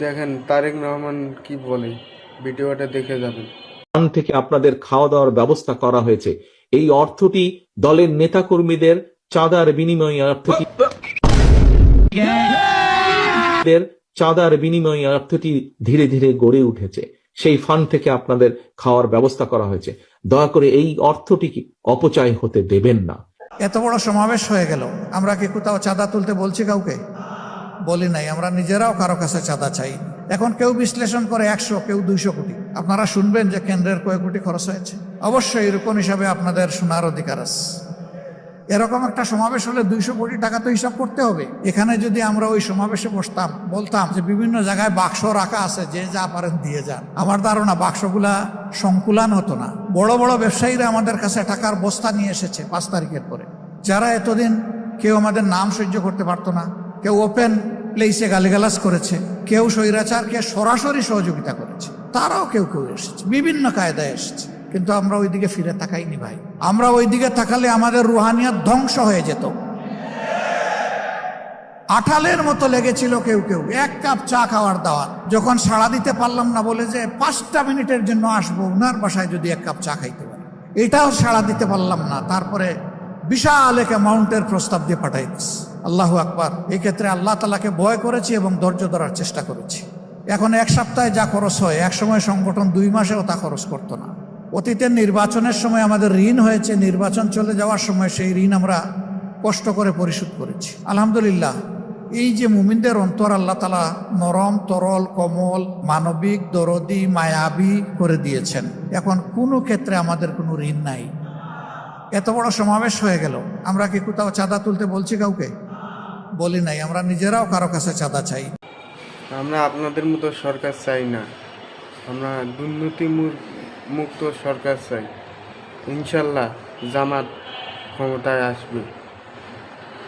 দেখেন তারেক রহমান কি বলে, ভিডিওটা দেখে যাবেন। থেকে আপনাদের খাওয়া দাওয়ার ব্যবস্থা করা হয়েছে। এই অর্থটি দলের নেতাকর্মীদের চাঁদার বিনিময়ে অর্থটি ধীরে ধীরে গড়ে উঠেছে। সেই ফান্ড থেকে আপনাদের খাওয়ার ব্যবস্থা করা হয়েছে। দয়া করে এই অর্থটি অপচয় হতে দেবেন না। এত বড় সমাবেশ হয়ে গেল, আমরা কি কোথাও চাঁদা তুলতে বলছি? কাউকে বলি নাই। আমরা নিজেরাও কারো কাছে চাঁদা চাই। এখন কেউ বিশ্লেষণ করে 100, কেউ 200 কোটি। আপনারা শুনবেন যে কেন্দ্রের কয় কোটি খরচ হয়েছে। অবশ্যই এরকম হিসাবে আপনাদের শোনার অধিকার আছে। এরকম একটা সমাবেশ হলে 200 কোটি টাকা তো হিসাব করতে হবে। এখানে যদি আমরা ওই সমাবেশে বসতাম, বলতাম যে বিভিন্ন জায়গায় বাক্স রাখা আছে, যে যা পারেন দিয়ে যান, আমার ধারণা বাক্সগুলা সংকুলান হতো না। বড় বড় ব্যবসায়ীরা আমাদের কাছে টাকার বস্তা নিয়ে এসেছে 5 তারিখের পরে, যারা এতদিন কেউ আমাদের নাম সহ্য করতে পারতো না, কেউ ওপেন প্লেসে গালিগালাজ করেছে, কেউ স্বৈরাচারকে সরাসরি সহযোগিতা করেছে, তারাও কেউ কেউ এসেছে, বিভিন্ন কায়দায় এসেছে। কিন্তু আমরা ওই দিকে ফিরে তাকাইনি ভাই। আমরা ওই দিকে তাকালে আমাদের রুহানিয়াত ধ্বংস হয়ে যেত। আঠালের মতো লেগেছিল কেউ কেউ 1 কাপ চা খাওয়ার দাওয়াত, যখন সাড়া দিতে পারলাম না বলে যে 5টা মিনিটের জন্য আসবো ওনার বাসায় যদি 1 কাপ চা খাইতে পারি, এটাও সাড়া দিতে পারলাম না। তারপরে বিশাল এক অ্যামাউন্টের প্রস্তাব দিয়ে পাঠাই দিস। আল্লাহু আকবার। এই ক্ষেত্রে আল্লাহ তাআলাকে ভয় করেছি এবং ধৈর্য ধরার চেষ্টা করেছি। এখন 1 সপ্তাহে যা খরচ হয়, এক সময় সংগঠন 2 মাসেও তা খরচ করতো না। অতীতের নির্বাচনের সময় আমাদের ঋণ হয়েছে, নির্বাচন চলে যাওয়ার সময় সেই ঋণ আমরা কষ্ট করে পরিশোধ করেছি। আলহামদুলিল্লাহ, এই যে মুমিনদের অন্তর আল্লাহ তাআলা নরম, তরল, কোমল, মানবিক, দরদি, মায়াবী করে দিয়েছেন। এখন কোনো ক্ষেত্রে আমাদের কোনো ঋণ নাই। এত বড় সমাবেশ হয়ে গেল, আমরা কি কোথাও চাঁদা তুলতে বলছি? কাউকে বলি নাই। আমরা নিজেরাও কারো কাছে চাঁদা চাই। আমরা আপনাদের মতো সরকার চাই না, আমরা দুর্নীতি মুক্ত সরকার চাই। ইনশাল্লাহ জামাত ক্ষমতায় আসবে।